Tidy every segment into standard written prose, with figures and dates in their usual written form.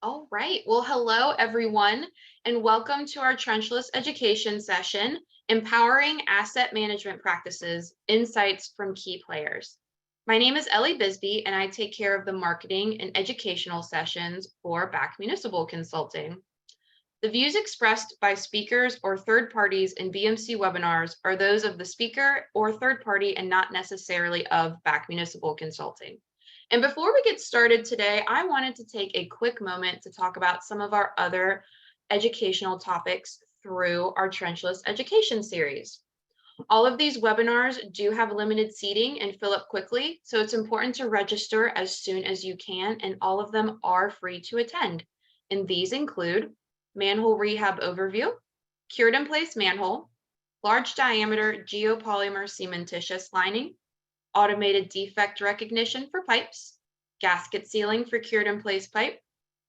All right. Well, hello, everyone, and welcome to our trenchless education session, Empowering Asset Management Practices, Insights from Key Players. My name is Ellie Bisbee, and I take care of the marketing and educational sessions for BAC Municipal Consulting. The views expressed by speakers or third parties in BMC webinars are those of the speaker or third party and not necessarily of BAC Municipal Consulting. And before we get started today, I wanted to take a quick moment to talk about some of our other educational topics through our trenchless education series. All of these webinars do have limited seating and fill up quickly, so it's important to register as soon as you can, and all of them are free to attend. And these include manhole rehab overview, cured in place manhole, large diameter geopolymer cementitious lining, automated defect recognition for pipes, gasket sealing for cured in place pipe,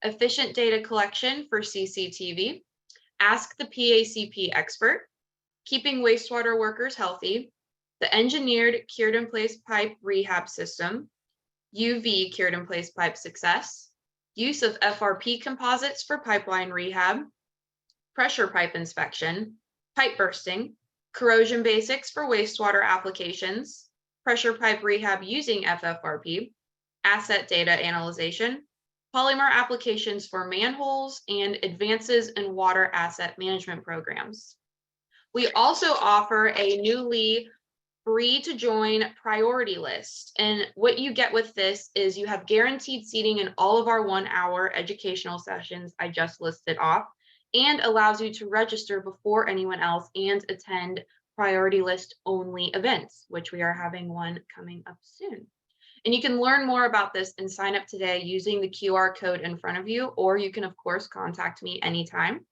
efficient data collection for CCTV, ask the PACP expert, keeping wastewater workers healthy, the engineered cured in place pipe rehab system, UV cured in place pipe success, use of FRP composites for pipeline rehab, pressure pipe inspection, pipe bursting, corrosion basics for wastewater applications, pressure pipe rehab using FFRP, asset data analyzation, polymer applications for manholes, and advances in water asset management programs. We also offer a newly free to join priority list. And what you get with this is you have guaranteed seating in all of our 1-hour educational sessions I just listed off, and allows you to register before anyone else and attend priority list only events, which we are having one coming up soon. And you can learn more about this and sign up today using the QR code in front of you, or you can of course contact me anytime.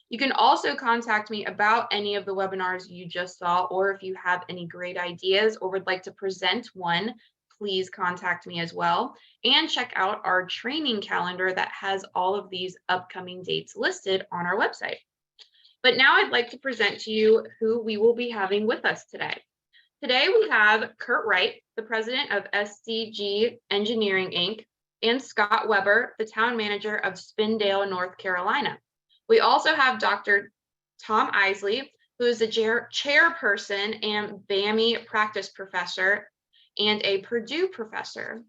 You can also contact me about any of the webinars you just saw, or if you have any great ideas or would like to present one, please contact me as well. And check out our training calendar that has all of these upcoming dates listed on our website. But now I'd like to present to you who we will be having with us today. Today we have Kurt Wright, the president of SCG Engineering, Inc., and Scott Weber, the town manager of Spindale, North Carolina. We also have Dr. Tom Isley, who is the chairperson and Bami-i practice professor and a Purdue professor.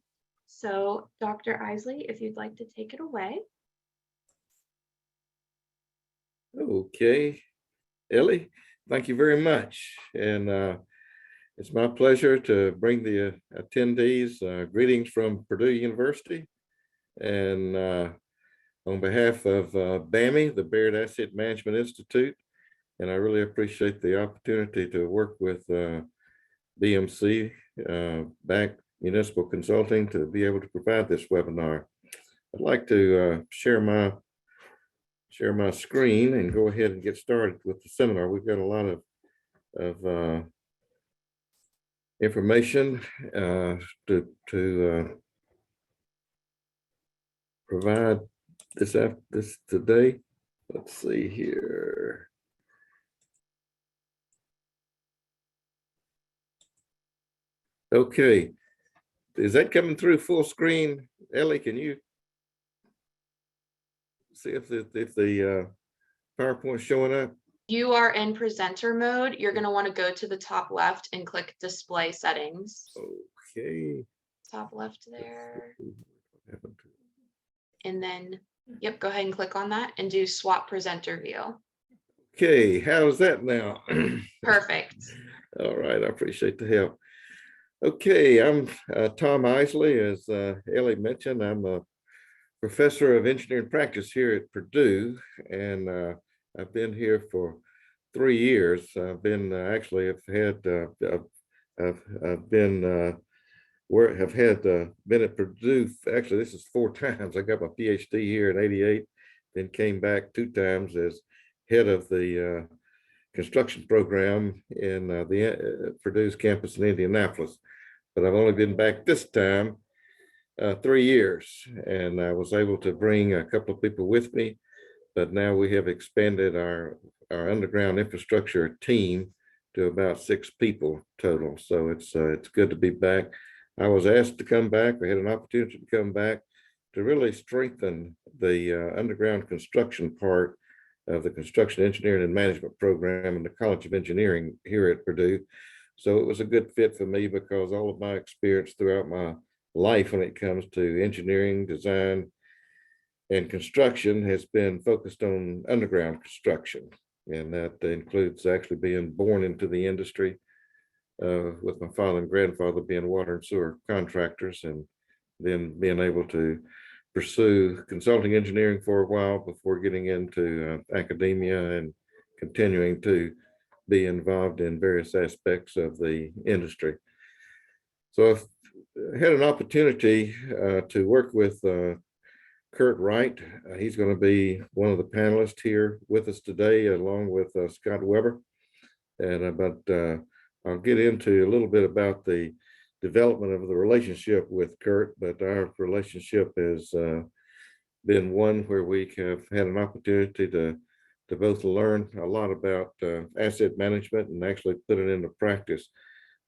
So Dr. Isley, if you'd like to take it away. Okay, Ellie, thank you very much. And it's my pleasure to bring the attendees greetings from Purdue University. And on behalf of Bami, the Baird Asset Management Institute, and I really appreciate the opportunity to work with BMC, BAC Municipal Consulting, to be able to provide this webinar. I'd like to share my screen and go ahead and get started with the seminar. We've got a lot of information to provide this today. Let's see here. Okay, is that coming through full screen? Ellie, can you see if the PowerPoint's showing up? You are in presenter mode. You're going to want to go to the top left and click display settings. Okay. Top left there. And then, yep, go ahead and click on that and do swap presenter view. Okay, how's that now? Perfect. All right, I appreciate the help. Okay, I'm Tom Isley. As Ellie mentioned, I'm a professor of engineering practice here at Purdue, and I've been here for 3 years. I've been actually been at Purdue. Actually, this is 4 times. I got my PhD here in '88, then came back 2 times as head of the construction program in Purdue's campus in Indianapolis. But I've only been back this time 3 years, and I was able to bring a couple of people with me. But now we have expanded our underground infrastructure team to about 6 people total. So it's good to be back. I was asked to come back. I had an opportunity to come back to really strengthen the underground construction part of the construction engineering and management program in the College of Engineering here at Purdue. So it was a good fit for me because all of my experience throughout my life when it comes to engineering, design, and construction has been focused on underground construction. And that includes actually being born into the industry with my father and grandfather being water and sewer contractors, and then being able to pursue consulting engineering for a while before getting into academia and continuing to be involved in various aspects of the industry. So I had an opportunity to work with Kurt Wright. He's going to be one of the panelists here with us today, along with Scott Weber. And I'll get into a little bit about the development of the relationship with Kurt, but our relationship has been one where we have had an opportunity to both learn a lot about asset management and actually put it into practice.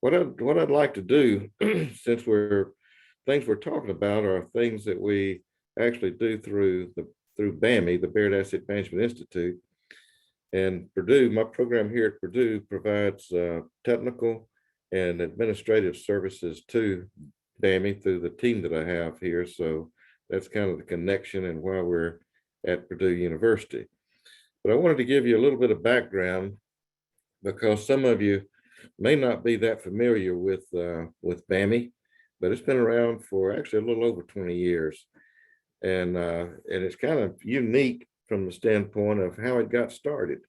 What I'd like to do, since things we're talking about are things that we actually do through Bami, the Baird Asset Management Institute. And Purdue, my program here at Purdue provides technical and administrative services to Bami through the team that I have here. So that's kind of the connection and why we're at Purdue University. But I wanted to give you a little bit of background because some of you may not be that familiar with Bami, but it's been around for actually a little over 20 years. And it's kind of unique from the standpoint of how it got started.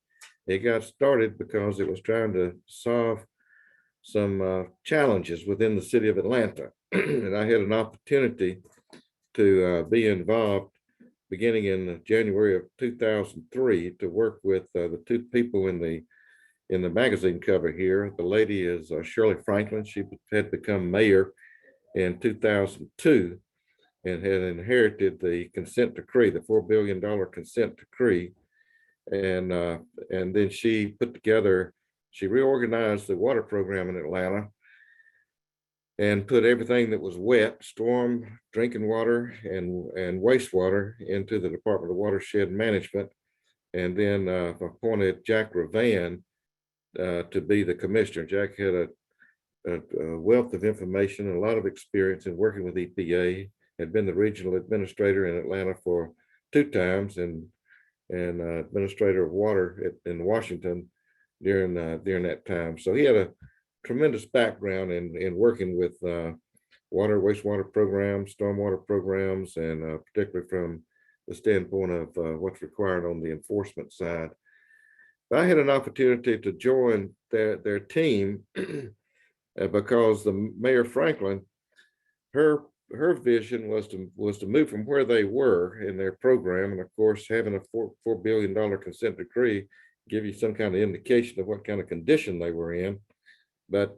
It got started because it was trying to solve some challenges within the city of Atlanta. And I had an opportunity to be involved beginning in January of 2003 to work with the two people in the magazine cover here. The lady is Shirley Franklin. She had become mayor in 2002 and had inherited the consent decree, the $4 billion consent decree. And then she reorganized the water program in Atlanta and put everything that was wet, storm, drinking water, and wastewater into the Department of Watershed Management. And then appointed Jack Ravan to be the commissioner. Jack had a wealth of information and a lot of experience in working with EPA, had been the regional administrator in Atlanta for 2 times and administrator of water in Washington during that time. So he had a tremendous background in working with water, wastewater programs, stormwater programs, and particularly from the standpoint of what's required on the enforcement side. But I had an opportunity to join their team because the Mayor Franklin, her vision was to move from where they were in their program, and of course having a $4 billion consent decree give you some kind of indication of what kind of condition they were in. But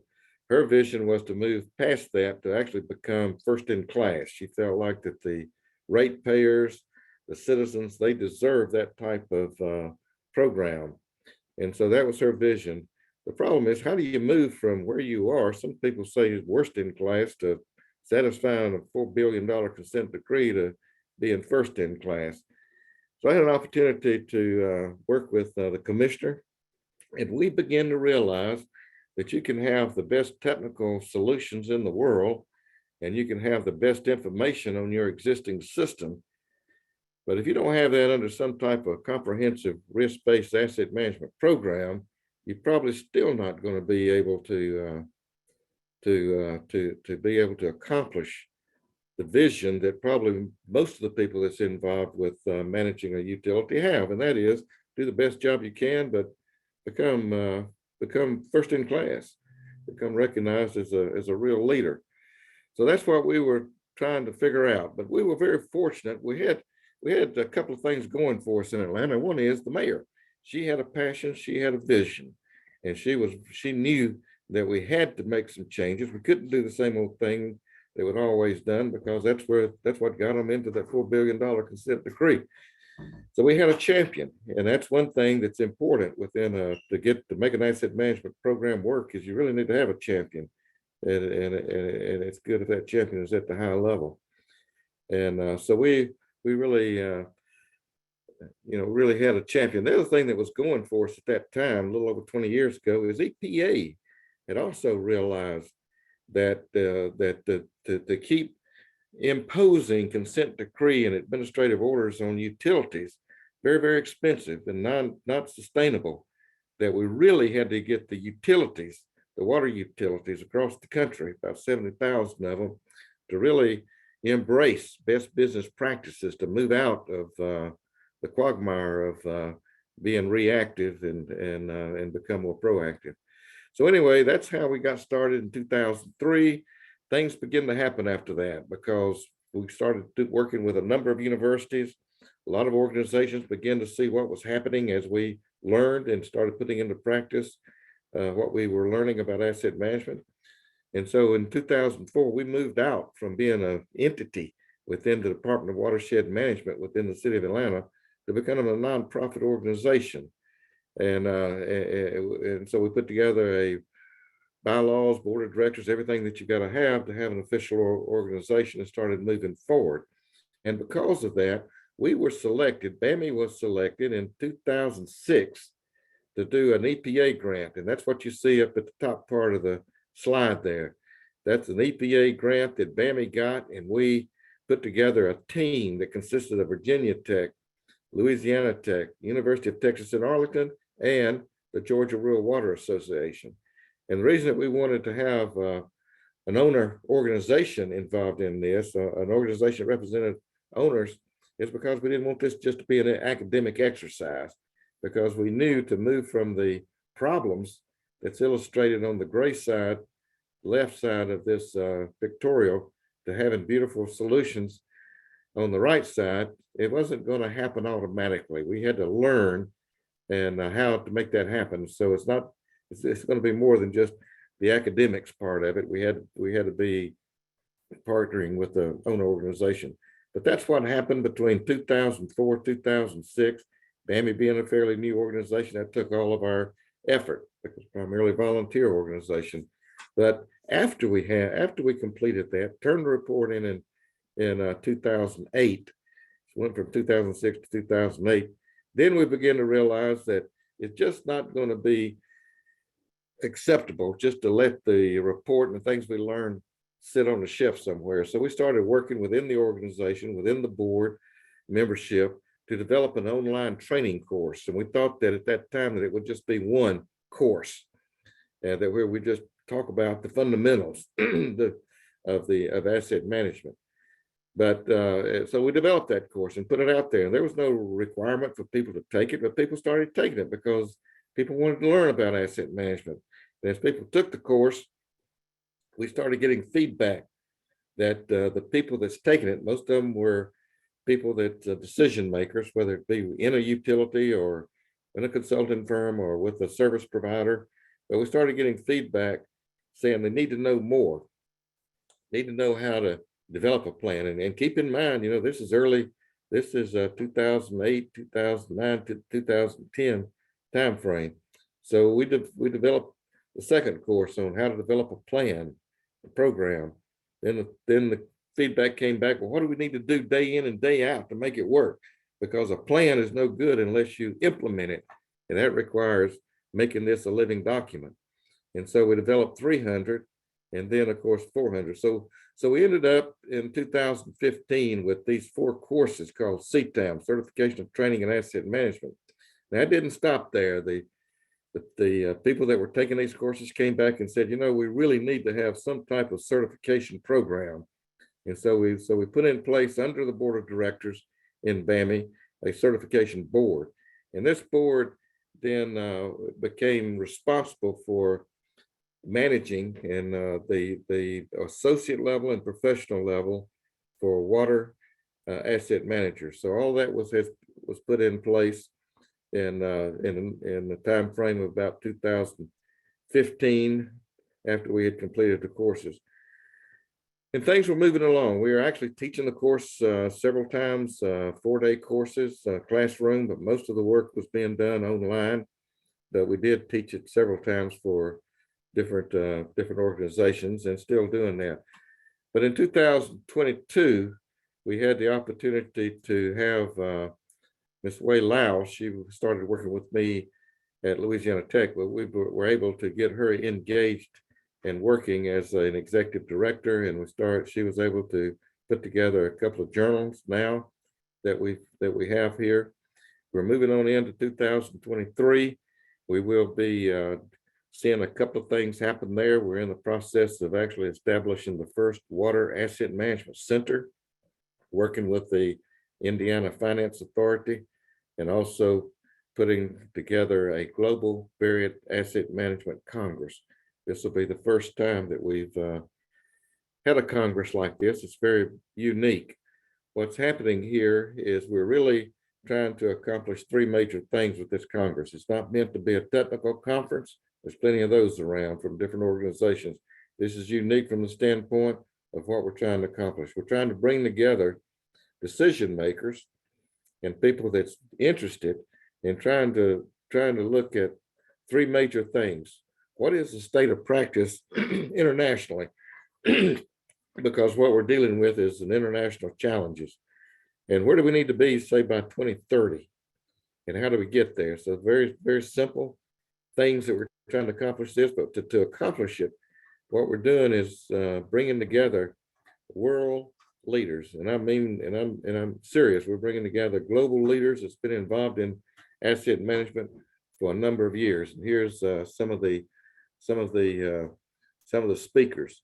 her vision was to move past that to actually become first in class. She felt like that the ratepayers, the citizens, they deserve that type of program. And so that was her vision. The problem is, how do you move from where you are? Some people say worst in class to satisfying a $4 billion consent decree to being first in class. So I had an opportunity to work with the commissioner, and we began to realize that you can have the best technical solutions in the world, and you can have the best information on your existing system. But if you don't have that under some type of comprehensive risk-based asset management program, you're probably still not going to be able to be able to accomplish the vision that probably most of the people that's involved with managing a utility have, and that is do the best job you can, but become first in class, become recognized as a real leader. So that's what we were trying to figure out. But we were very fortunate. We had a couple of things going for us in Atlanta. One is the mayor. She had a passion, she had a vision, and she knew that we had to make some changes. We couldn't do the same old thing that we'd always done, because that's what got them into that $4 billion consent decree. So we had a champion, and that's one thing that's important within to make an asset management program work, is you really need to have a champion, and it's good if that champion is at the high level. And so we really, really had a champion. The other thing that was going for us at that time, a little over 20 years ago, is EPA had also realized that to keep imposing consent decree and administrative orders on utilities, very, very expensive and not sustainable, that we really had to get the utilities, the water utilities across the country, about 70,000 of them, to really embrace best business practices to move out of the quagmire of being reactive and become more proactive. So anyway, that's how we got started in 2003. Things began to happen after that because we started working with a number of universities. A lot of organizations began to see what was happening as we learned and started putting into practice what we were learning about asset management. And so in 2004, we moved out from being an entity within the Department of Watershed Management within the city of Atlanta to becoming a nonprofit organization. And so we put together a bylaws, board of directors, everything that you got to have an official organization, and started moving forward. And because of that, we were selected, Bami was selected in 2006 to do an EPA grant. And that's what you see up at the top part of the slide there. That's an EPA grant that Bami got, and we put together a team that consisted of Virginia Tech, Louisiana Tech, University of Texas at Arlington, and the Georgia Rural Water Association. And the reason that we wanted to have an owner organization involved in this, an organization that represented owners, is because we didn't want this just to be an academic exercise, because we knew to move from the problems that's illustrated on the gray side, left side of this pictorial, to having beautiful solutions on the right side, it wasn't going to happen automatically. We had to learn and how to make that happen. So it's going to be more than just the academics part of it. We had to be partnering with the owner organization. But that's what happened between 2004, 2006. Bami being a fairly new organization, that took all of our effort. It was primarily a volunteer organization. But after we completed that, turned the report in 2008, went from 2006 to 2008, then we began to realize that it's just not going to be acceptable just to let the report and the things we learned sit on the shelf somewhere. So we started working within the organization, within the board membership, to develop an online training course. And we thought that at that time that it would just be one course, that where we just talk about the fundamentals of asset management. But so we developed that course and put it out there. And there was no requirement for people to take it, but people started taking it because people wanted to learn about asset management. And as people took the course, we started getting feedback that the people that's taking it, most of them were people that decision makers, whether it be in a utility or in a consulting firm or with a service provider. But we started getting feedback saying they need to know more, need to know how to develop a plan. And keep in mind, this is 2008, 2009 to 2010 timeframe. So we developed the second course on how to develop a plan, a program. Then the feedback came back, well, what do we need to do day in and day out to make it work? Because a plan is no good unless you implement it. And that requires making this a living document. And so we developed 300 and then of course 400. So we ended up in 2015 with these 4 courses called CTAM, Certification of Training and Asset Management. Now it didn't stop there. The people that were taking these courses came back and said, we really need to have some type of certification program. And so we put in place under the board of directors in Bami a certification board. And this board then became responsible for managing and the associate level and professional level for water asset managers. So all that was put in place in the time frame of about 2015 after we had completed the courses. And things were moving along. We were actually teaching the course several times, 4-day courses, classroom, but most of the work was being done online. But we did teach it several times for different organizations and still doing that. But in 2022, we had the opportunity to have Ms. Wei Lau. She started working with me at Louisiana Tech, but we were able to get her engaged and working as an executive director, and she was able to put together a couple of journals now that we have here. We're moving on into 2023. We will be seeing a couple of things happen there. We're in the process of actually establishing the first water asset management center, working with the Indiana Finance Authority, and also putting together a global variant asset management Congress. This will be the first time that we've had a Congress like this. It's very unique. What's happening here is we're really trying to accomplish three major things with this Congress. It's not meant to be a technical conference. There's plenty of those around from different organizations. This is unique from the standpoint of what we're trying to accomplish. We're trying to bring together decision makers and people that's interested in trying to look at three major things. What is the state of practice internationally? Because what we're dealing with is an international challenges. And where do we need to be, say, by 2030? And how do we get there? So very, very simple things that we're trying to accomplish this, but to accomplish it, what we're doing is bringing together world leaders. And I mean, and I'm serious, we're bringing together global leaders that's been involved in asset management for a number of years. And here's some of the speakers.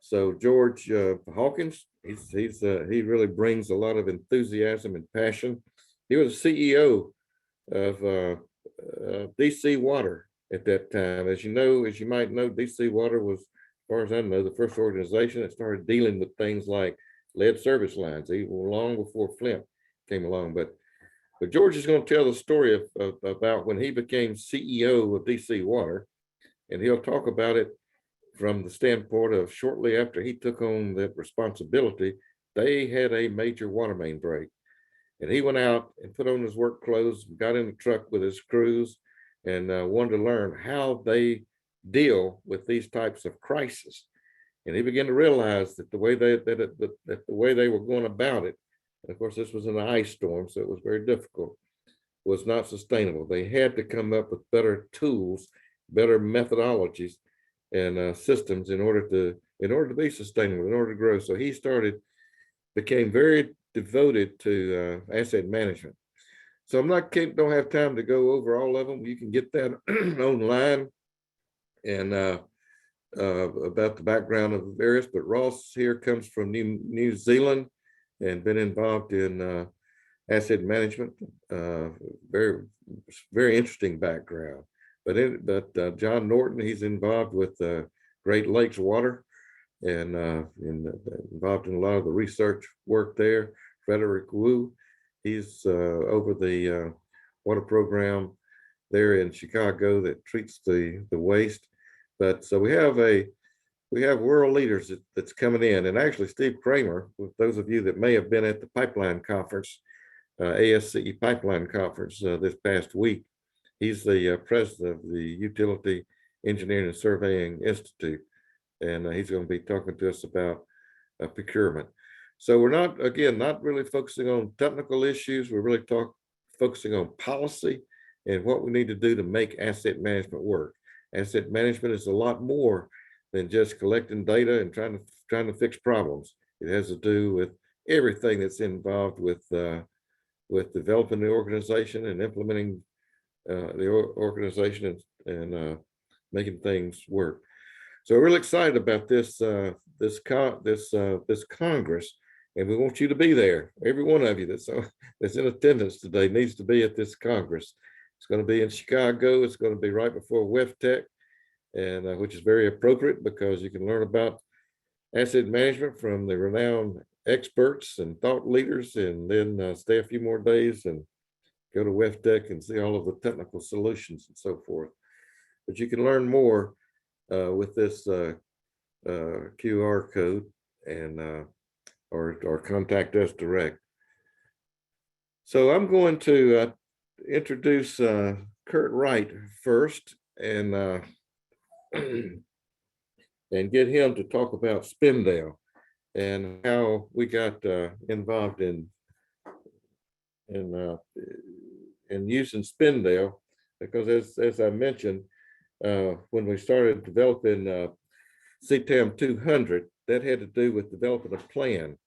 So George Hawkins, he really brings a lot of enthusiasm and passion. He was CEO of DC Water at that time. As you might know, DC Water was, as far as I know, the first organization that started dealing with things like lead service lines, even long before Flint came along. But George is going to tell the story about when he became CEO of DC Water, and he'll talk about it from the standpoint of shortly after he took on that responsibility, they had a major water main break. And he went out and put on his work clothes, got in the truck with his crews, and wanted to learn how they deal with these types of crises. And he began to realize that the way they were going about it, and of course this was in an ice storm, so it was very difficult, was not sustainable. They had to come up with better tools, better methodologies, and systems in order to be sustainable, in order to grow. So he became very devoted to asset management. So don't have time to go over all of them. You can get that online and about the background of the various. But Ross here comes from New Zealand and been involved in asset management. Very, very interesting background. But John Norton, he's involved with Great Lakes Water and involved in a lot of the research work there. Frederick Wu, he's over the water program there in Chicago that treats the waste. But so we have world leaders that's coming in, and actually Steve Kramer, with those of you that may have been at the pipeline conference, ASCE pipeline conference this past week. He's the president of the Utility Engineering and Surveying Institute, and he's going to be talking to us about procurement. So we're not really focusing on technical issues. We're really focusing on policy and what we need to do to make asset management work. Asset management is a lot more than just collecting data and trying to fix problems. It has to do with everything that's involved with developing the organization and implementing the organization and making things work. So we're really excited about this Congress, and we want you to be there. Every one of you that's in attendance today needs to be at this Congress. It's going to be in Chicago. It's going to be right before WEFTEC, and which is very appropriate because you can learn about asset management from the renowned experts and thought leaders, and then stay a few more days and go to WEFTEC and see all of the technical solutions and so forth. But you can learn more with this QR code and or contact us direct. So I'm going to introduce Kurt Wright first and get him to talk about Spindale. and how we got involved in uh, in using Spindale, because as I mentioned, when we started developing CTAM 200, that had to do with developing a plan.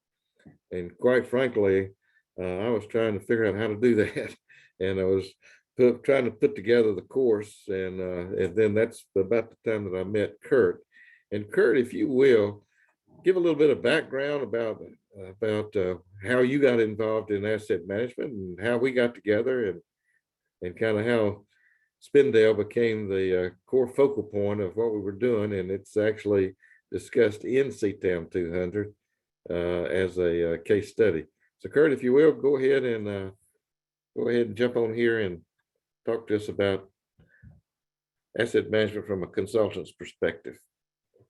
And quite frankly, I was trying to figure out how to do that. And I was trying to put together the course. And then that's about the time that I met Kurt. And Kurt, if you will, give a little bit of background about how you got involved in asset management and how we got together, and kind of how Spindale became the core focal point of what we were doing. And it's actually discussed in CTAM 200 as a case study. So Kurt, if you will, go ahead and jump on here and talk to us about asset management from a consultant's perspective.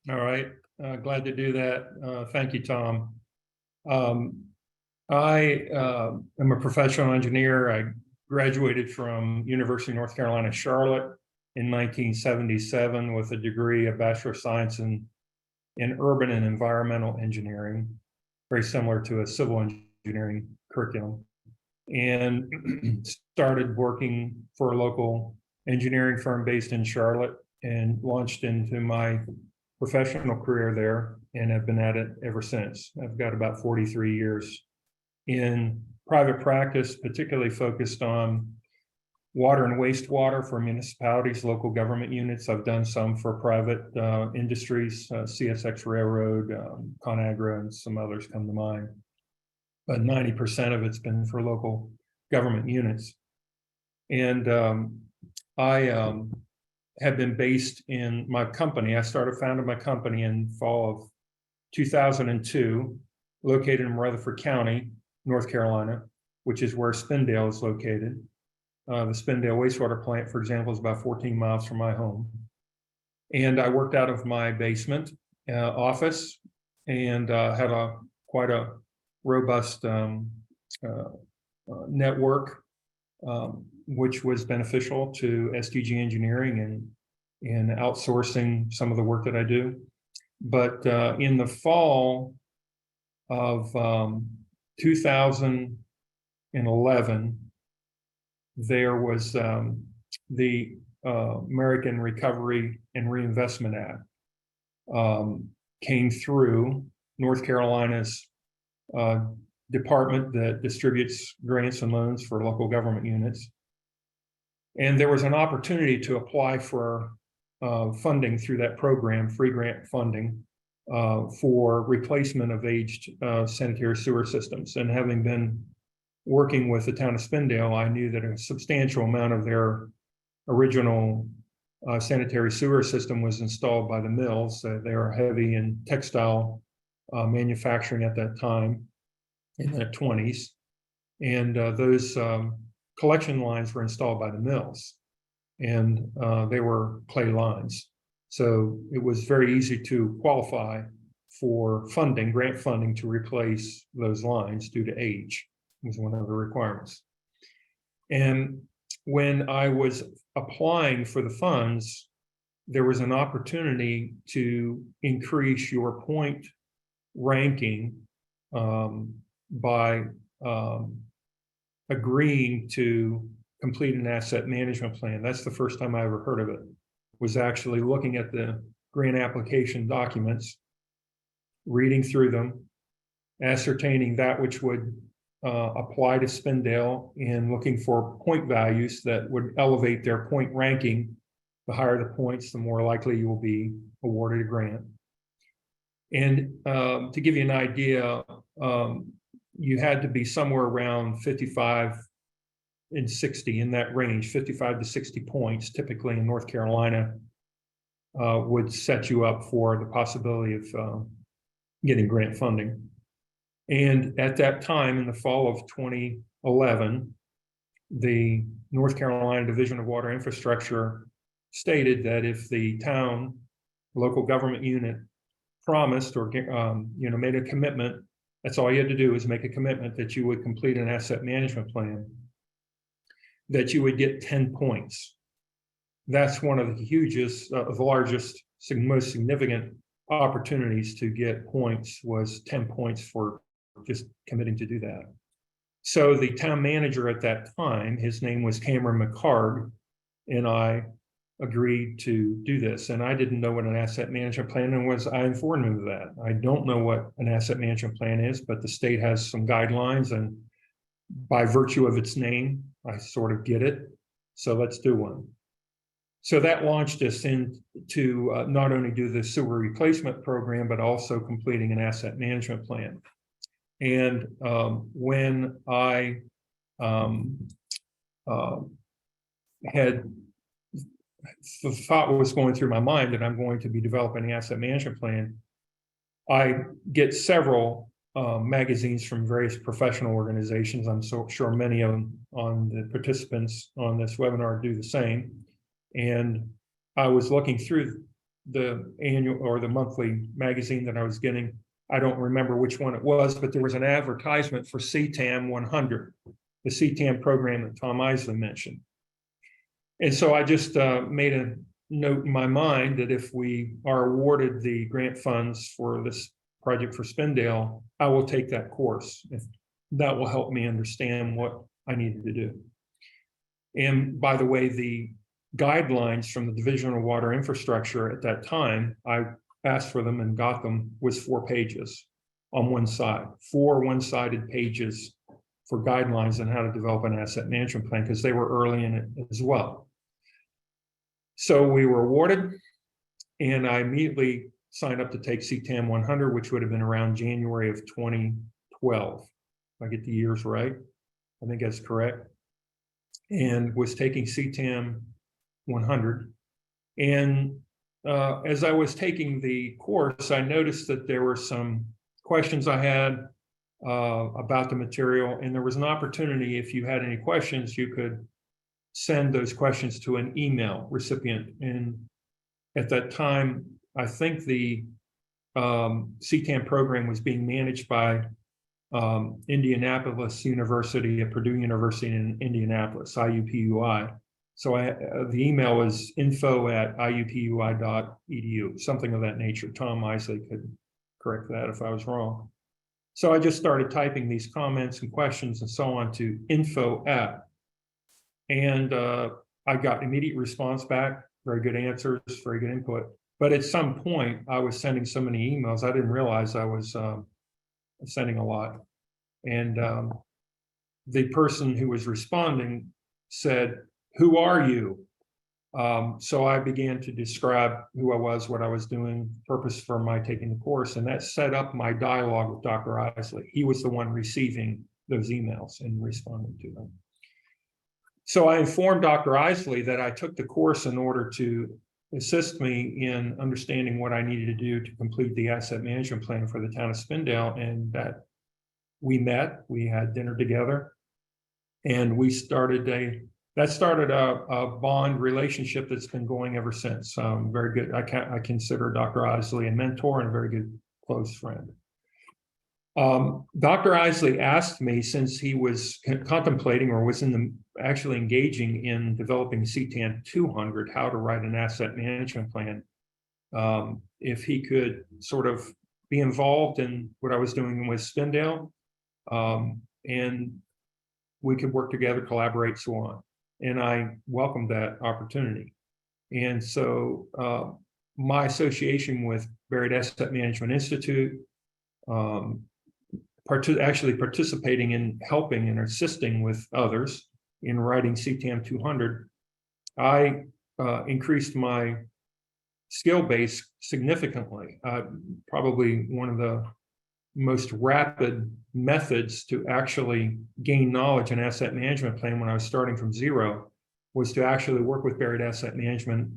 All right, glad to do that. Thank you, Tom. I am a professional engineer. I graduated from University of North Carolina, Charlotte in 1977 with a degree of Bachelor of Science in Urban and Environmental Engineering, very similar to a civil engineering curriculum, and started working for a local engineering firm based in Charlotte and launched into my professional career there, and have been at it ever since. I've got about 43 years in private practice, particularly focused on water and wastewater for municipalities, local government units. I've done some for private industries, CSX Railroad, ConAgra, and some others come to mind. But 90% of it's been for local government units. And I have been based in my company. I founded my company in fall of 2002, located in Rutherford County, North Carolina, which is where Spindale is located. The Spindale wastewater plant, for example, is about 14 miles from my home. And I worked out of my basement office, and had quite a robust network, which was beneficial to SDG engineering and outsourcing some of the work that I do. But in the fall of 2011, there was the American Recovery and Reinvestment Act came through North Carolina's department that distributes grants and loans for local government units. And there was an opportunity to apply for funding through that program, free grant funding, for replacement of aged sanitary sewer systems. And having been working with the town of Spindale, I knew that a substantial amount of their original sanitary sewer system was installed by the mills. They are heavy in textile manufacturing at that time in the 20s. And those collection lines were installed by the mills, and they were clay lines. So it was very easy to qualify for funding, grant funding, to replace those lines due to age. It was one of the requirements. And when I was applying for the funds, there was an opportunity to increase your point ranking by agreeing to complete an asset management plan. That's the first time I ever heard of it, was actually looking at the grant application documents, reading through them, ascertaining that which would apply to Spindale, and looking for point values that would elevate their point ranking. The higher the points, the more likely you will be awarded a grant. And to give you an idea, you had to be somewhere around 55 and 60, in that range. 55 to 60 points, typically in North Carolina, would set you up for the possibility of getting grant funding. And at that time, in the fall of 2011, the North Carolina Division of Water Infrastructure stated that if the town, local government unit, promised or made a commitment, that's all you had to do, is make a commitment that you would complete an asset management plan, that you would get 10 points. That's one of the hugest, the largest, most significant opportunities to get points was 10 points for just committing to do that. So the town manager at that time, his name was Cameron McCarg, and I agreed to do this. And I didn't know what an asset management plan was. I informed him of that. I don't know what an asset management plan is, but the state has some guidelines, and by virtue of its name, I sort of get it. So let's do one. So that launched us into not only do the sewer replacement program, but also completing an asset management plan. And when I had the thought was going through my mind that I'm going to be developing an asset management plan, I get several magazines from various professional organizations. I'm so sure many of them on the participants on this webinar do the same. And I was looking through the annual or the monthly magazine that I was getting. I don't remember which one it was, but there was an advertisement for CTAM 100, the CTAM program that Tom Isley mentioned. And so I just made a note in my mind that if we are awarded the grant funds for this project for Spindale, I will take that course. If that will help me understand what I needed to do. And by the way, the guidelines from the Division of Water Infrastructure at that time, I asked for them and got them, was 4 pages on one side, 4 one-sided pages for guidelines on how to develop an asset management plan, because they were early in it as well. So we were awarded, and I immediately signed up to take CTAM 100, which would have been around January of 2012. If I get the years right, I think that's correct. And was taking CTAM 100. And as I was taking the course, I noticed that there were some questions I had about the material, and there was an opportunity, if you had any questions, you could send those questions to an email recipient. And at that time, I think the CTAM program was being managed by Indianapolis University at Purdue University in Indianapolis, IUPUI. So the email was info@iupui.edu, something of that nature. Tom Isley could correct that if I was wrong. So I just started typing these comments and questions and so on to info@, and I got immediate response back, very good answers, very good input. But at some point, I was sending so many emails, I didn't realize I was sending a lot. And the person who was responding said, "Who are you?" So I began to describe who I was, what I was doing, purpose for my taking the course, and that set up my dialogue with Dr. Isley. He was the one receiving those emails and responding to them. So I informed Dr. Isley that I took the course in order to assist me in understanding what I needed to do to complete the asset management plan for the town of Spindale, and that we met, we had dinner together, and we started a bond relationship that's been going ever since. Very good. I consider Dr. Isley a mentor and a very good close friend. Dr. Isley asked me, since he was contemplating or was actually engaging in developing CTAM 200, how to write an asset management plan, if he could sort of be involved in what I was doing with Spindale, and we could work together, collaborate, so on. And I welcomed that opportunity. And so my association with Buried Asset Management Institute, actually participating in helping and assisting with others in writing CTAM 200, I increased my skill base significantly. Probably one of the most rapid methods to actually gain knowledge in asset management plan when I was starting from zero was to actually work with Buried Asset Management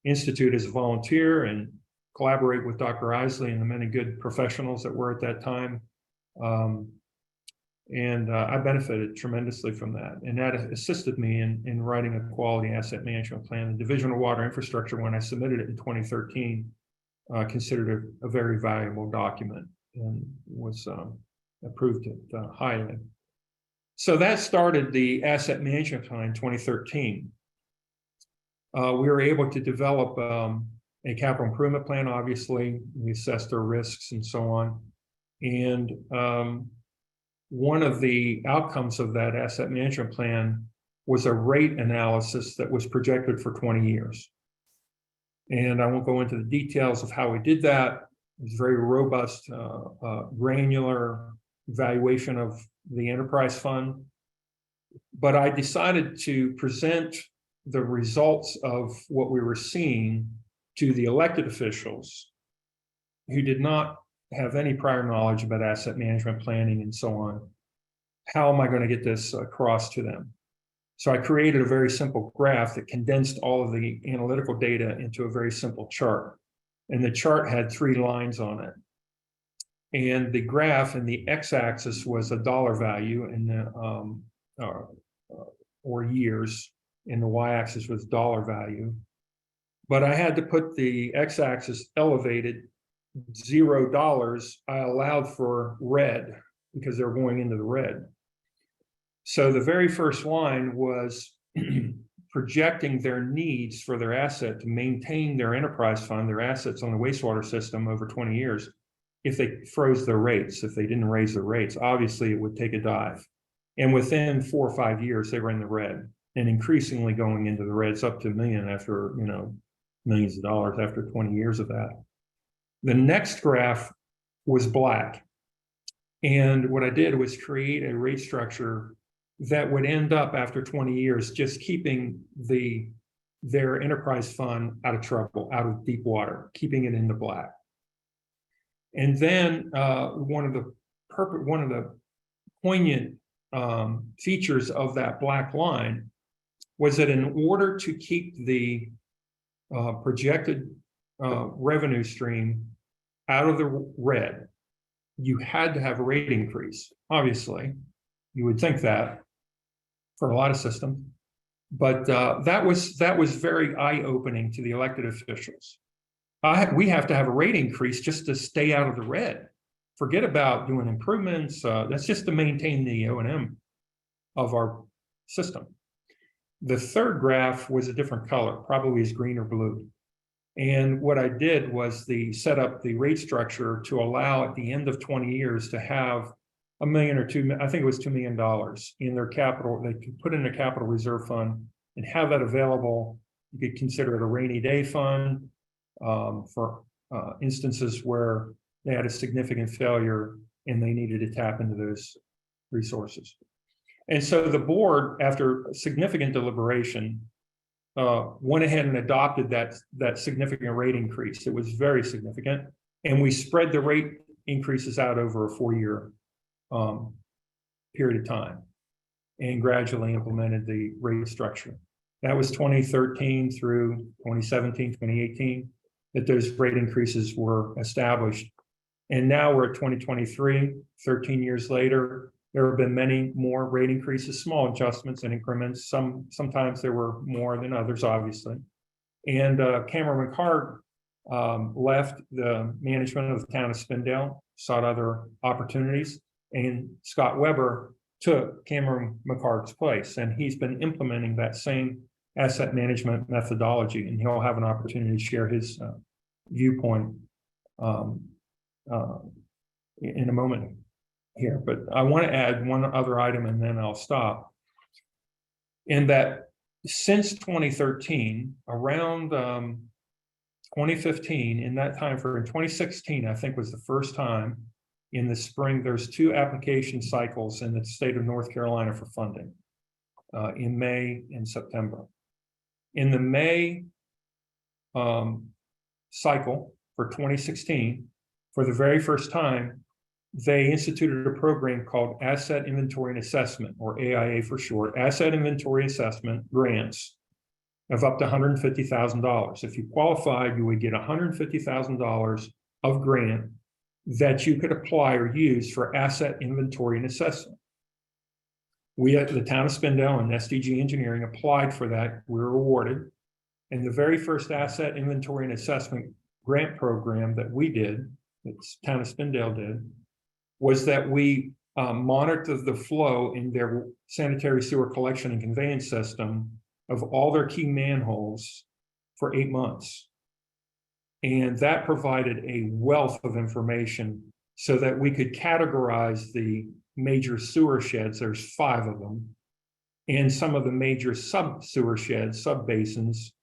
Institute as a volunteer and collaborate with Dr. Isley and the many good professionals that were at that time. I benefited tremendously from that. And that assisted me in writing a quality asset management plan. The Division of Water Infrastructure, when I submitted it in 2013, considered it a very valuable document and was approved it highly. So that started the asset management plan in 2013. We were able to develop a capital improvement plan, obviously. We assessed their risks and so on. And one of the outcomes of that asset management plan was a rate analysis that was projected for 20 years. And I won't go into the details of how we did that. It was very robust, granular evaluation of the enterprise fund. But I decided to present the results of what we were seeing to the elected officials who did not have any prior knowledge about asset management planning and so on. How am I going to get this across to them? So I created a very simple graph that condensed all of the analytical data into a very simple chart. And the chart had 3 lines on it. And the graph in the x-axis was a dollar value in the or years, and the y-axis was dollar value. But I had to put the x-axis elevated $0. I allowed for red because they're going into the red. So the very first line was projecting their needs for their asset to maintain their enterprise fund, their assets on the wastewater system over 20 years. If they froze their rates, if they didn't raise their rates, obviously it would take a dive. And within 4 or 5 years, they were in the red, and increasingly going into the reds, up to $1 million after, millions of dollars after 20 years of that. The next graph was black. And what I did was create a rate structure that would end up after 20 years, just keeping their enterprise fund out of trouble, out of deep water, keeping it in the black. And then one of the poignant features of that black line was that in order to keep the projected revenue stream out of the red, you had to have a rate increase. Obviously, you would think that for a lot of systems, but that was very eye-opening to the elected officials. We have to have a rate increase just to stay out of the red. Forget about doing improvements. That's just to maintain the O&M of our system. The third graph was a different color, probably is green or blue. And what I did was set up the rate structure to allow at the end of 20 years to have $1 million or $2 million, I think it was $2 million in their capital. They could put in a capital reserve fund and have that available. You could consider it a rainy day fund for instances where they had a significant failure and they needed to tap into those resources. And so the board, after significant deliberation, went ahead and adopted that significant rate increase. It was very significant. And we spread the rate increases out over a 4-year period of time and gradually implemented the rate structure. That was 2013 through 2017, 2018, that those rate increases were established. And now we're at 2023, 13 years later. There have been many more rate increases, small adjustments and increments. Sometimes there were more than others, obviously. And Cameron McHarg left the management of the town of Spindale, sought other opportunities, and Scott Weber took Cameron McHarg's place. And he's been implementing that same asset management methodology, and he'll have an opportunity to share his viewpoint in a moment here. But I want to add one other item and then I'll stop. In that since 2013, around 2015, in that time for 2016, I think was the first time in the spring, there's 2 application cycles in the state of North Carolina for funding in May and September. In the May cycle for 2016, for the very first time, they instituted a program called Asset Inventory and Assessment, or AIA for short, Asset Inventory Assessment grants of up to $150,000. If you qualified, you would get $150,000 of grant that you could apply or use for asset inventory and assessment. We at the town of Spindale and SDG Engineering applied for that. We were awarded. And the very first asset inventory and assessment grant program that we did, that the town of Spindale did, was that we monitored the flow in their sanitary sewer collection and conveyance system of all their key manholes for 8 months. And that provided a wealth of information so that we could categorize the major sewer sheds, there's 5 of them, and some of the major sub-sewer sheds, sub-basins,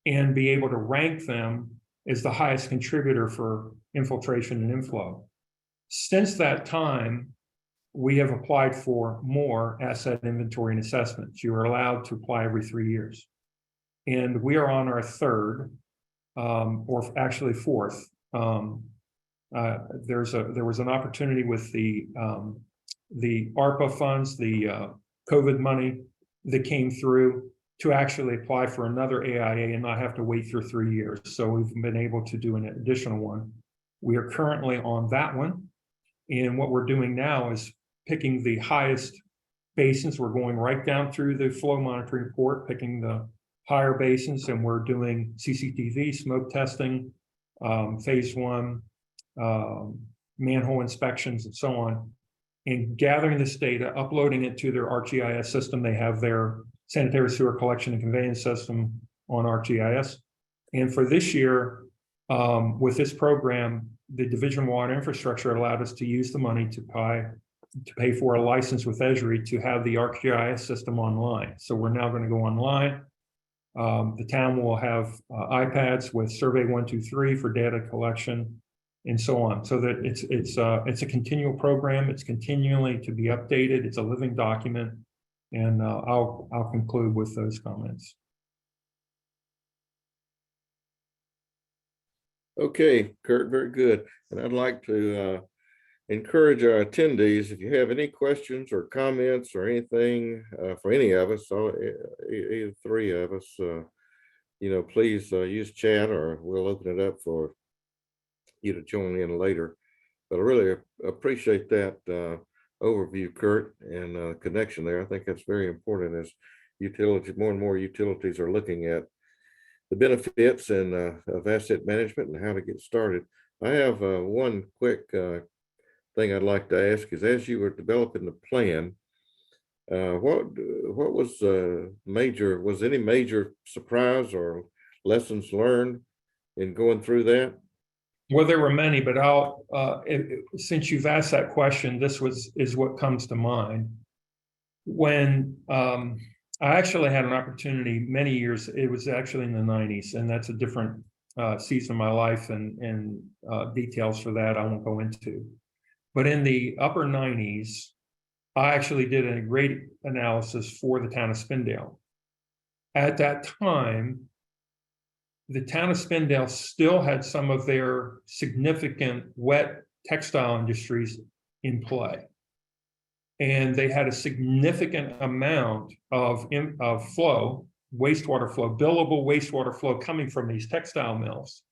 and be able to rank them as the highest contributor for infiltration and inflow. Since that time, we have applied for more asset inventory and assessments. You are allowed to apply every 3 years. And we are on our 3rd, or actually 4th. There was an opportunity with the ARPA funds, the COVID money that came through to actually apply for another AIA and not have to wait through 3 years. So we've been able to do an additional one. We are currently on that one. And what we're doing now is picking the highest basins. We're going right down through the flow monitoring report, picking the higher basins, and we're doing CCTV, smoke testing, phase 1, manhole inspections, and so on, and gathering this data, uploading it to their ArcGIS system. They have their sanitary sewer collection and conveyance system on ArcGIS. And for this year, with this program, the Division of Water Infrastructure allowed us to use the money to pay for a license with Esri to have the ArcGIS system online. So we're now going to go online. The town will have iPads with Survey 123 for data collection and so on. So that it's a continual program. It's continually to be updated. It's a living document. And I'll conclude with those comments. Okay, Kurt, very good. And I'd like to encourage our attendees, if you have any questions or comments or anything for any of us, either 3 of us, please use chat, or we'll open it up for you to join in later. But I really appreciate that overview, Kurt, and connection there. I think that's very important as utilities, more and more utilities are looking at the benefits and of asset management and how to get started. I have one quick thing I'd like to ask is, as you were developing the plan, what was was any major surprise or lessons learned in going through that? Well, there were many, but since you've asked that question, this is what comes to mind. When I actually had an opportunity many years, it was actually in the 90s, and that's a different season of my life, and details for that I won't go into. But in the upper 90s, I actually did a rate analysis for the town of Spindale. At that time, the town of Spindale still had some of their significant wet textile industries in play. And they had a significant amount of flow, wastewater flow, billable wastewater flow coming from these textile mills.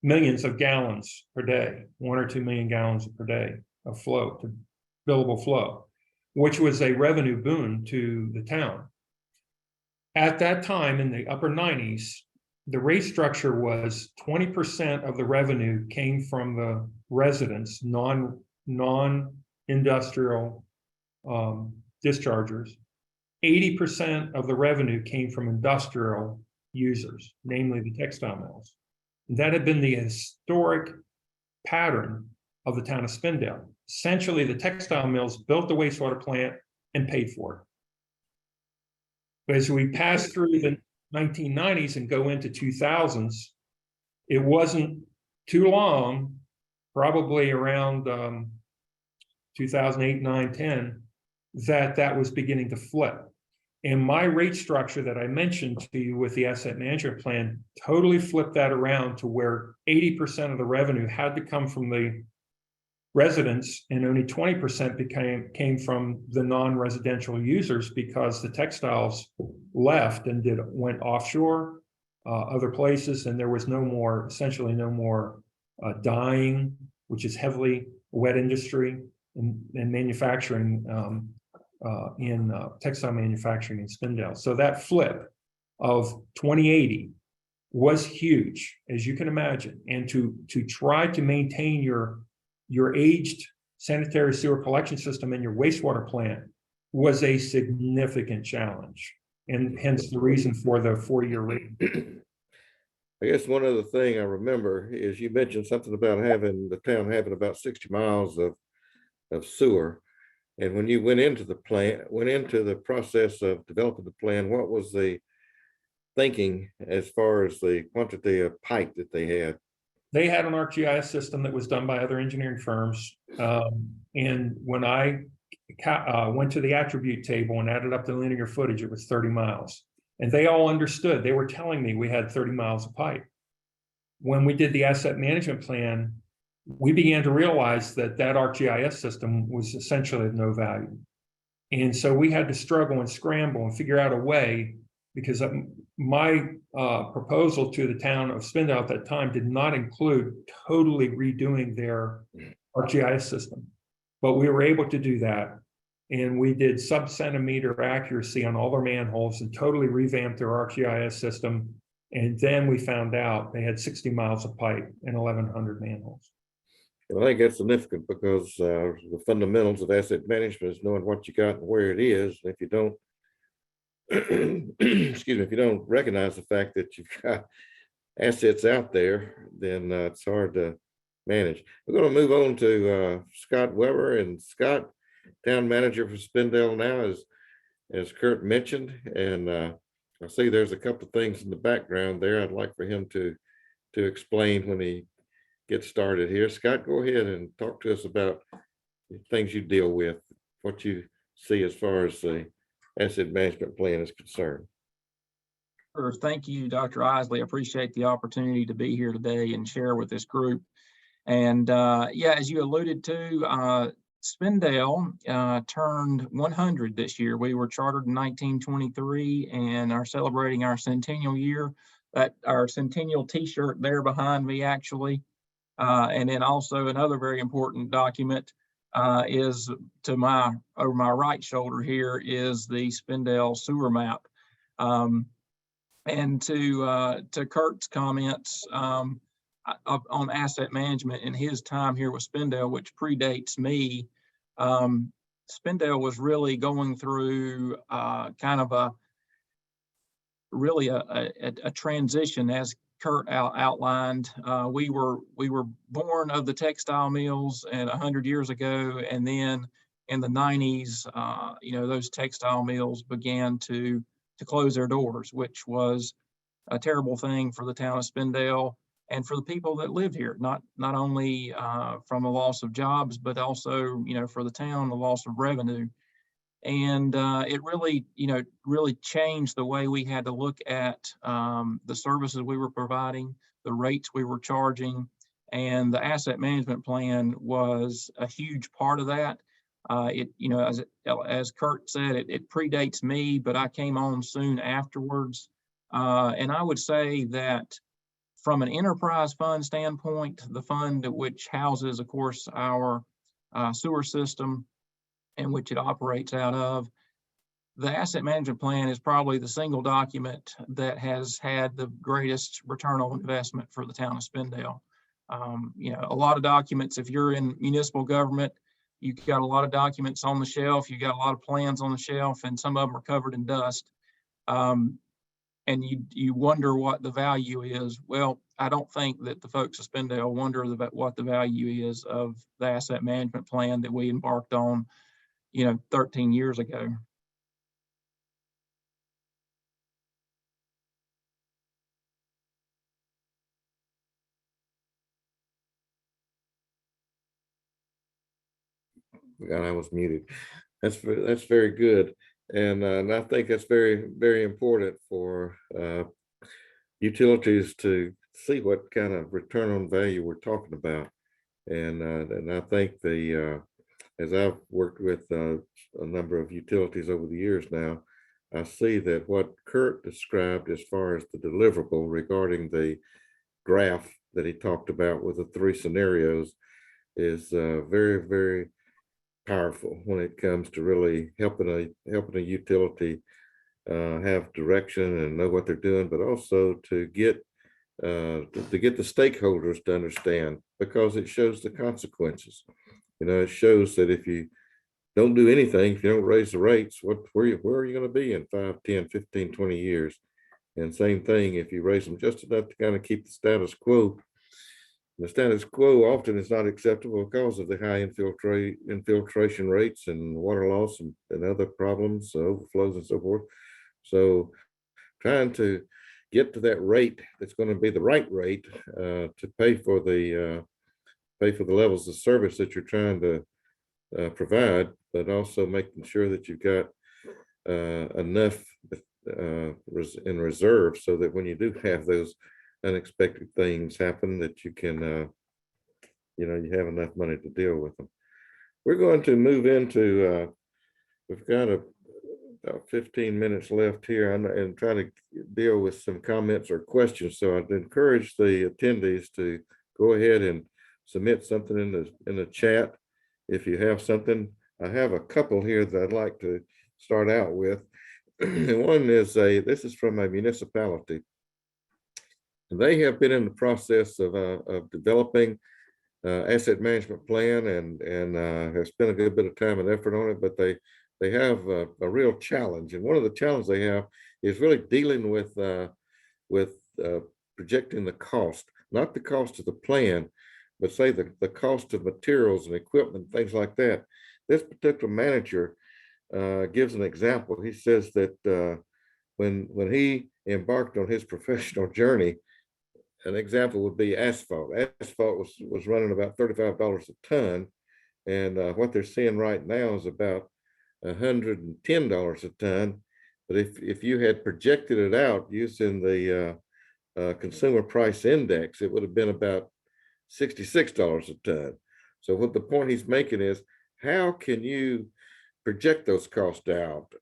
Millions of gallons per day, 1 or 2 million gallons per day of flow, billable flow, which was a revenue boon to the town. At that time, in the upper 90s, the rate structure was 20% of the revenue came from the residents, non-industrial dischargers. 80% of the revenue came from industrial users, namely the textile mills. And that had been the historic pattern of the town of Spindale. Essentially, the textile mills built the wastewater plant and paid for it. But as we pass through the 1990s and go into 2000s, it wasn't too long, probably around 2008, 9, 10, that was beginning to flip. And my rate structure that I mentioned to you with the asset management plan totally flipped that around to where 80% of the revenue had to come from the residents, and only 20% came from the non-residential users, because the textiles left and went offshore, other places, and there was essentially no more dyeing, which is heavily wet industry, and manufacturing in textile manufacturing in Spindale. So that flip of 2080 was huge, as you can imagine, and to try to maintain your aged sanitary sewer collection system and your wastewater plant was a significant challenge, and hence the reason for the 4-year rate. I guess one other thing I remember is you mentioned something about having the town having about 60 miles of sewer. And when you went into the process of developing the plan, what was the thinking as far as the quantity of pipe that they had? They had an ArcGIS system that was done by other engineering firms. And when I went to the attribute table and added up the linear footage, it was 30 miles. And they all understood. They were telling me we had 30 miles of pipe. When we did the asset management plan, we began to realize that that ArcGIS system was essentially of no value. And so we had to struggle and scramble and figure out a way, because my proposal to the town of Spindale at that time did not include totally redoing their ArcGIS system. But we were able to do that. And we did sub-centimeter accuracy on all their manholes and totally revamped their ArcGIS system. And then we found out they had 60 miles of pipe and 1,100 manholes. I think that's significant because the fundamentals of asset management is knowing what you got and where it is. If you don't, excuse me, if you don't recognize the fact that you've got assets out there, then it's hard to manage. We're going to move on to Scott Weber. And Scott, town manager for Spindale now, as Kurt mentioned. And I see there's a couple of things in the background there I'd like for him to explain when he get started here. Scott, go ahead and talk to us about the things you deal with, what you see as far as the asset management plan is concerned. Sure. Thank you, Dr. Isley. I appreciate the opportunity to be here today and share with this group. And yeah, as you alluded to, Spindale turned 100 this year. We were chartered in 1923 and are celebrating our centennial year. Our centennial T-shirt there behind me, actually. And then also another very important document is to over my right shoulder here is the Spindale sewer map. And to Kurt's comments on asset management in his time here with Spindale, which predates me, Spindale was really going through kind of a transition, as Kurt outlined. We were born of the textile mills and 100 years ago, and then in the 90s, those textile mills began to close their doors, which was a terrible thing for the town of Spindale and for the people that lived here. Not only from the loss of jobs, but also for the town, the loss of revenue. And it really changed the way we had to look at the services we were providing, the rates we were charging, and the asset management plan was a huge part of that. As Kurt said, it predates me, but I came on soon afterwards. And I would say that from an enterprise fund standpoint, the fund which houses, of course, our sewer system, in which it operates out of, the asset management plan is probably the single document that has had the greatest return on investment for the town of Spindale. A lot of documents, if you're in municipal government, you've got a lot of documents on the shelf, you got a lot of plans on the shelf, and some of them are covered in dust. And you wonder what the value is. Well, I don't think that the folks of Spindale wonder about what the value is of the asset management plan that we embarked on 13 years ago. God, I was muted. That's very good. And I think that's very, very important for utilities to see what kind of return on value we're talking about. And I think as I've worked with a number of utilities over the years now, I see that what Kurt described as far as the deliverable regarding the graph that he talked about with the 3 scenarios is very, very powerful when it comes to really helping a utility have direction and know what they're doing, but also to get the stakeholders to understand, because it shows the consequences. It shows that if you don't do anything, if you don't raise the rates, where are you going to be in 5, 10, 15, 20 years? And same thing, if you raise them just enough to kind of keep the status quo. The status quo often is not acceptable because of the high infiltration rates and water loss and other problems, overflows and so forth. So trying to get to that rate that's going to be the right rate to pay for the levels of service that you're trying to provide, but also making sure that you've got enough in reserve so that when you do have those unexpected things happen, that you can, you have enough money to deal with them. We're going to move into, we've got about 15 minutes left here and try to deal with some comments or questions. So I'd encourage the attendees to go ahead and submit something in the chat if you have something. I have a couple here that I'd like to start out with. And one is this is from a municipality. They have been in the process of developing asset management plan and have spent a good bit of time and effort on it, but they have a real challenge. And one of the challenges they have is really dealing with projecting the cost, not the cost of the plan, but say the cost of materials and equipment, things like that. This particular manager gives an example. He says that when he embarked on his professional journey, an example would be asphalt. Asphalt was running about $35 a ton, and what they're seeing right now is about $110 a ton. But if you had projected it out using the consumer price index, it would have been about $66 a ton. So what the point he's making is, how can you project those costs out,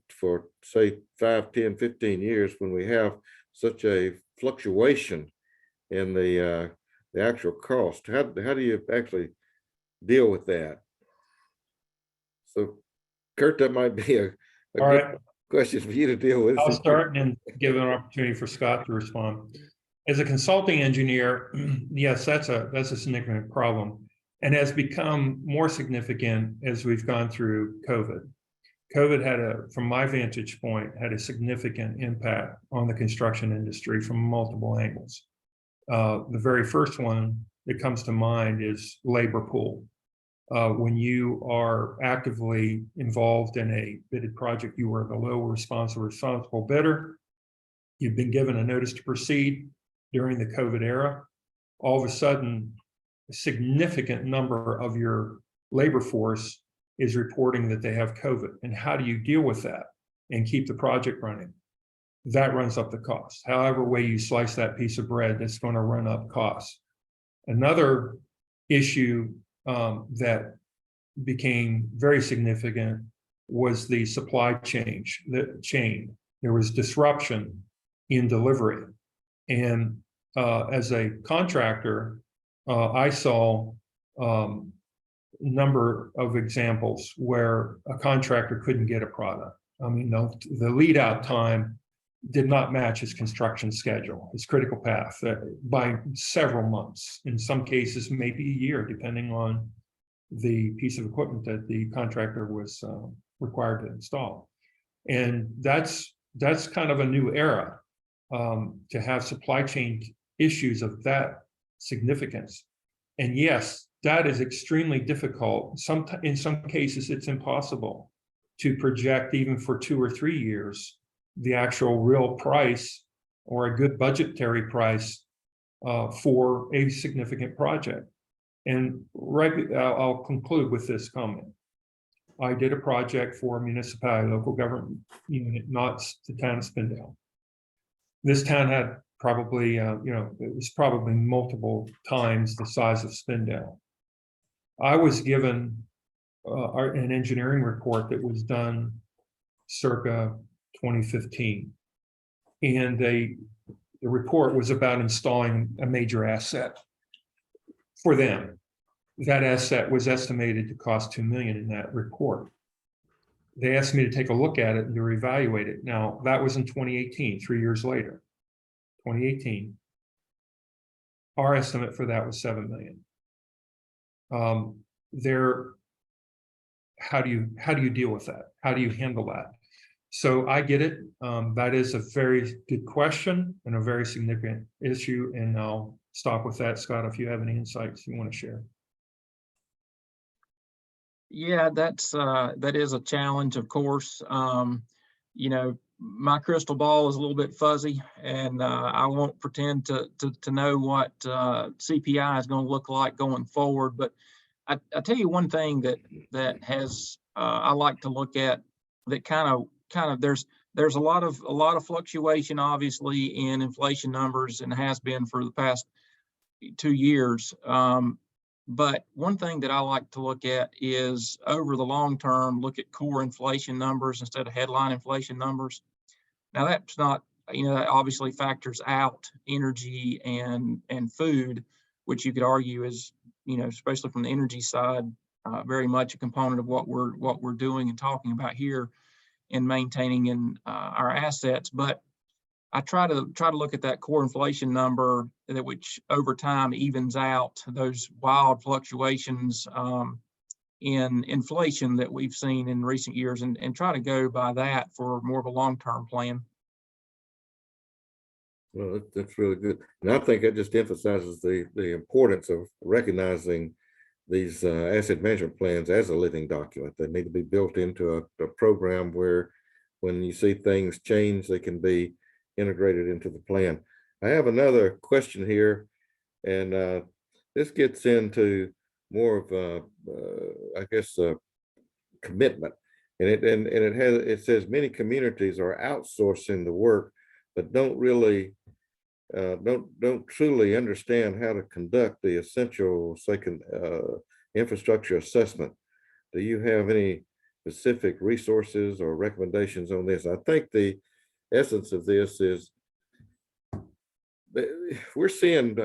for say 5, 10, 15 years when we have such a fluctuation in the actual cost? How do you actually deal with that? So Kurt, that might be a good question for you to deal with. I'll start and give an opportunity for Scott to respond. As a consulting engineer, yes, that's a significant problem, and has become more significant as we've gone through COVID. COVID from my vantage point, had a significant impact on the construction industry from multiple angles. The very first one that comes to mind is labor pool. When you are actively involved in a bidded project, you are the low responsible bidder. You've been given a notice to proceed during the COVID era. All of a sudden, a significant number of your labor force is reporting that they have COVID. And how do you deal with that and keep the project running? That runs up the cost. However way you slice that piece of bread, that's going to run up costs. Another issue that became very significant was the supply chain. There was disruption in delivery. And as a contractor, I saw number of examples where a contractor couldn't get a product. I mean, the lead out time did not match his construction schedule, his critical path, by several months. In some cases, maybe a year, depending on the piece of equipment that the contractor was required to install. And that's kind of a new era, to have supply chain issues of that significance. And yes, that is extremely difficult. In some cases, it's impossible to project, even for 2 or 3 years, the actual real price or a good budgetary price for a significant project. And I'll conclude with this comment. I did a project for a municipality, local government unit, not the town of Spindale. This town had probably, it was probably multiple times the size of Spindale. I was given an engineering report that was done circa 2015. And the report was about installing a major asset for them. That asset was estimated to cost $2 million in that report. They asked me to take a look at it and to reevaluate it. Now, that was in 2018, 3 years later, 2018. Our estimate for that was $7 million. How do you deal with that? How do you handle that? So I get it. That is a very good question and a very significant issue. And I'll stop with that. Scott, if you have any insights you want to share. Yeah, that is a challenge, of course. You know, my crystal ball is a little bit fuzzy, and I won't pretend to know what CPI is going to look like going forward. But I tell you one thing that has I like to look at, that kind of there's a lot of fluctuation, obviously, in inflation numbers, and has been for the past 2 years. But one thing that I like to look at is, over the long term, look at core inflation numbers instead of headline inflation numbers. Now, that's not, that obviously factors out energy and food, which you could argue is, especially from the energy side, very much a component of what we're doing and talking about here in maintaining in our assets. But I try to look at that core inflation number, that which over time evens out those wild fluctuations in inflation that we've seen in recent years, and try to go by that for more of a long-term plan. Well, that's really good. And I think it just emphasizes the importance of recognizing these asset management plans as a living document. They need to be built into a program where, when you see things change, they can be integrated into the plan. I have another question here, and this gets into more of I guess commitment, and it says many communities are outsourcing the work, but don't really don't truly understand how to conduct the essential infrastructure assessment. Do you have any specific resources or recommendations on this? I think the essence of this is we're seeing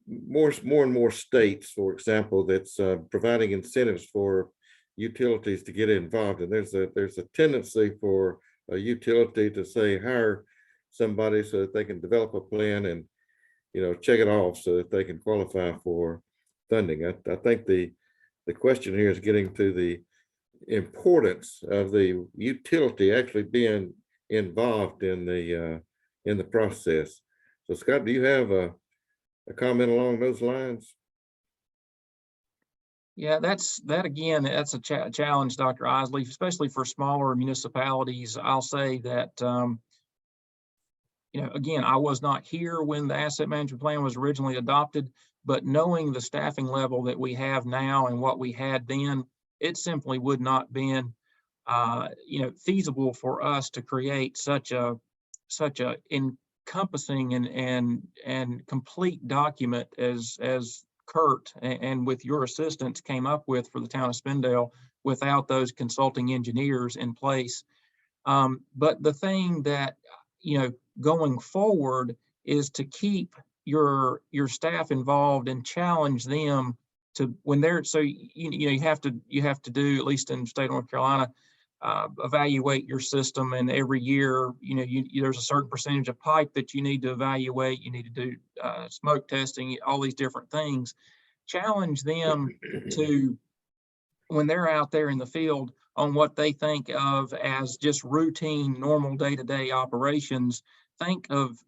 more and more states, for example, that's providing incentives for utilities to get involved. And there's a tendency for a utility to say, hire somebody so that they can develop a plan and check it off so that they can qualify for funding. I think the question here is getting to the importance of the utility actually being involved in the process. So Scott, do you have a comment along those lines? Yeah, that's a challenge, Dr. Isley, especially for smaller municipalities. I'll say that, again, I was not here when the asset management plan was originally adopted, but knowing the staffing level that we have now and what we had then, it simply would not been, feasible for us to create such a encompassing and complete document as Kurt and with your assistance came up with for the town of Spindale, without those consulting engineers in place. But the thing that, going forward, is to keep your staff involved and challenge them to, when they're, so you have to do, at least in the state of North Carolina, evaluate your system, and every year there's a certain percentage of pipe that you need to evaluate. You need to do smoke testing, all these different things. Challenge them to, when they're out there in the field, on what they think of as just routine, normal day-to-day operations,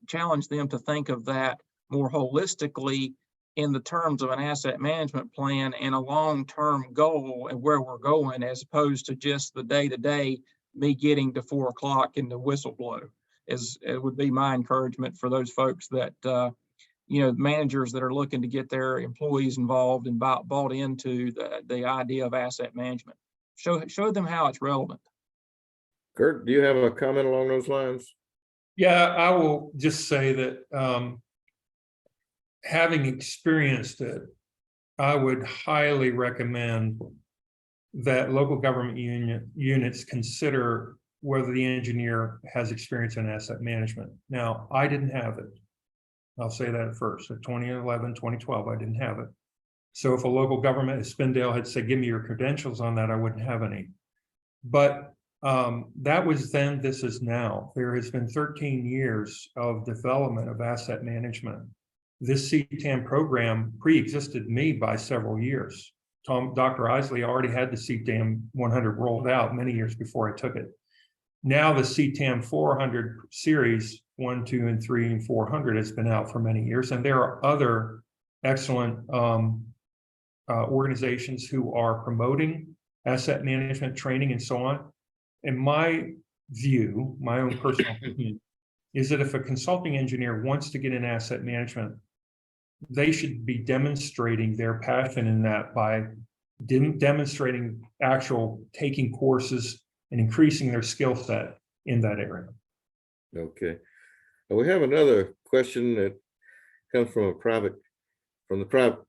challenge them to think of that more holistically in the terms of an asset management plan and a long-term goal and where we're going, as opposed to just the day-to-day, me getting to 4 o'clock and the whistle blow. It would be my encouragement for those folks that, managers that are looking to get their employees involved and bought into the idea of asset management. Show them how it's relevant. Kurt, do you have a comment along those lines? Yeah, I will just say that having experienced it, I would highly recommend that local government units consider whether the engineer has experience in asset management. Now, I didn't have it. I'll say that first. In 2011, 2012, I didn't have it. So if a local government at Spindale had said, give me your credentials on that, I wouldn't have any. But that was then, this is now. There has been 13 years of development of asset management. This CTAM program pre-existed me by several years. Dr. Isley already had the CTAM 100 rolled out many years before I took it. Now the CTAM 400 series, 1, 2, and 3, and 400 has been out for many years, and there are other excellent organizations who are promoting asset management training and so on. In my view, my own personal opinion, is that if a consulting engineer wants to get in asset management, they should be demonstrating their passion in that by demonstrating actual taking courses and increasing their skill set in that area. Okay. We have another question that comes from the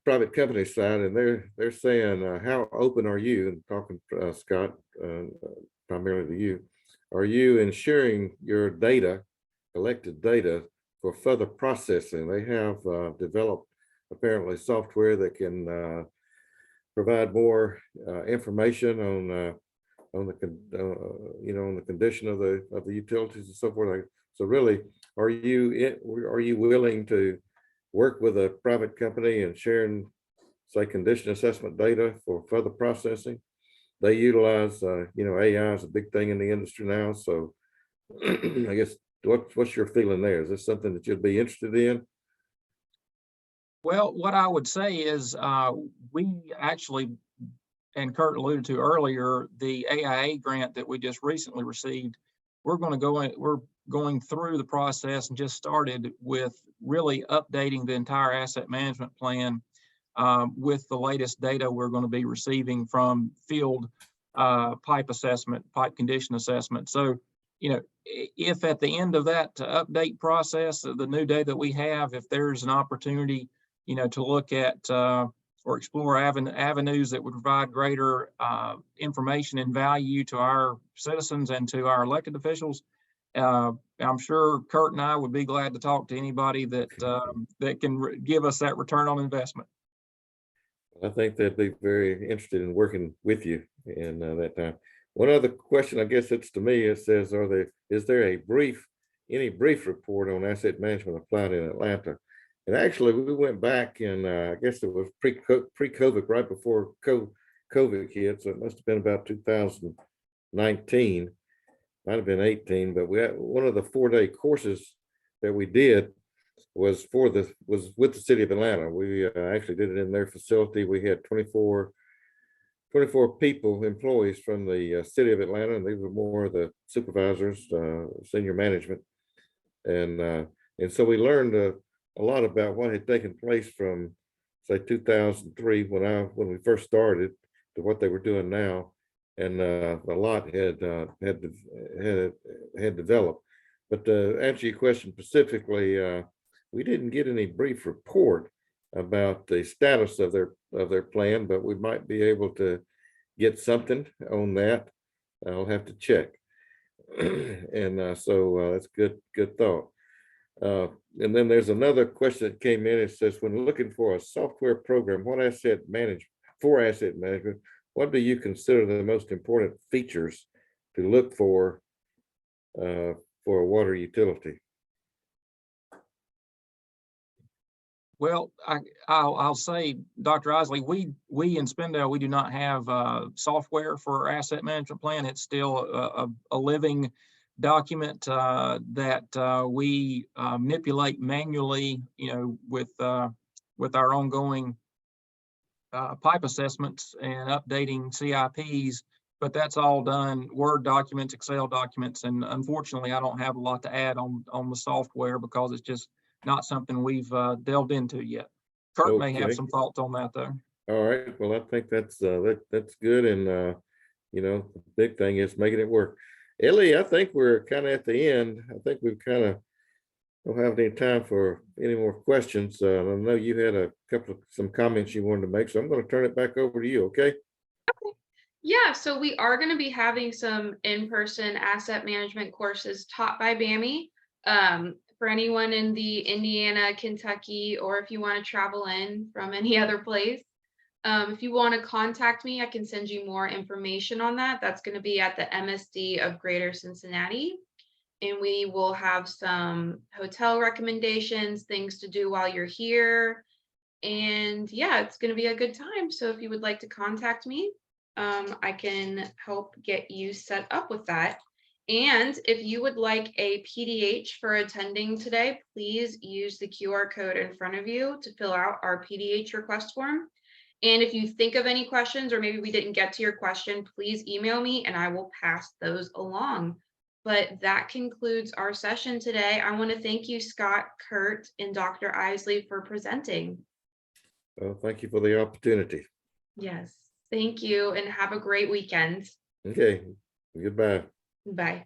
private company side, and they're saying, how open are you, and talking Scott, primarily to you, are you ensuring your data, collected data, for further processing? They have developed apparently software that can provide more information on the condition of the utilities and so forth. So really, are you willing to work with a private company and sharing, say, condition assessment data for further processing? They utilize, AI is a big thing in the industry now. So I guess what's your feeling there? Is this something that you'd be interested in? Well, what I would say is we actually, and Kurt alluded to earlier, the AIA grant that we just recently received, we're going through the process and just started with really updating the entire asset management plan with the latest data we're going to be receiving from field pipe condition assessment. So, if at the end of that update process, the new data that we have, if there's an opportunity, to look at or explore avenues that would provide greater information and value to our citizens and to our elected officials, I'm sure Kurt and I would be glad to talk to anybody that can give us that return on investment. I think they'd be very interested in working with you in that time. One other question, I guess it's to me, it says, is there any brief report on asset management applied in Atlanta? And actually, we went back and I guess it was pre-COVID, right before COVID hit. So it must have been about 2019, might have been 18, but we had one of the 4-day courses that we did was with the city of Atlanta. We actually did it in their facility. We had 24 people, employees from the city of Atlanta, and these were more of the supervisors, senior management. And so we learned a lot about what had taken place from, say, 2003 when we first started to what they were doing now, and a lot had developed. But to answer your question specifically, we didn't get any brief report about the status of their plan, but we might be able to get something on that. I'll have to check. And so that's good thought. And then there's another question that came in. It says, when looking for a software program, for asset management, what do you consider the most important features to look for a water utility? Well, I'll say, Dr. Isley, we in Spindale, we do not have software for our asset management plan. It's still a living document that we manipulate manually, with our ongoing pipe assessments and updating CIPs. But that's all done Word documents, Excel documents, and unfortunately, I don't have a lot to add on the software because it's just not something we've delved into yet. Kurt may have some thoughts on that, though. All right. Well, I think that's good, and the big thing is making it work. Ellie, I think we're kind of at the end. I think we've kind of don't have any time for any more questions. I know you had some comments you wanted to make, so I'm going to turn it back over to you. Okay. Yeah, so we are going to be having some in-person asset management courses taught by Bami. For anyone in the Indiana, Kentucky, or if you want to travel in from any other place, if you want to contact me, I can send you more information on that. That's going to be at the MSD of Greater Cincinnati. And we will have some hotel recommendations, things to do while you're here. And yeah, it's going to be a good time. So if you would like to contact me, I can help get you set up with that. And if you would like a PDH for attending today, please use the QR code in front of you to fill out our PDH request form. And if you think of any questions, or maybe we didn't get to your question, please email me and I will pass those along. But that concludes our session today. I want to thank you, Scott, Kurt, and Dr. Isley for presenting. Well, thank you for the opportunity. Yes, thank you and have a great weekend. Okay, goodbye. Bye.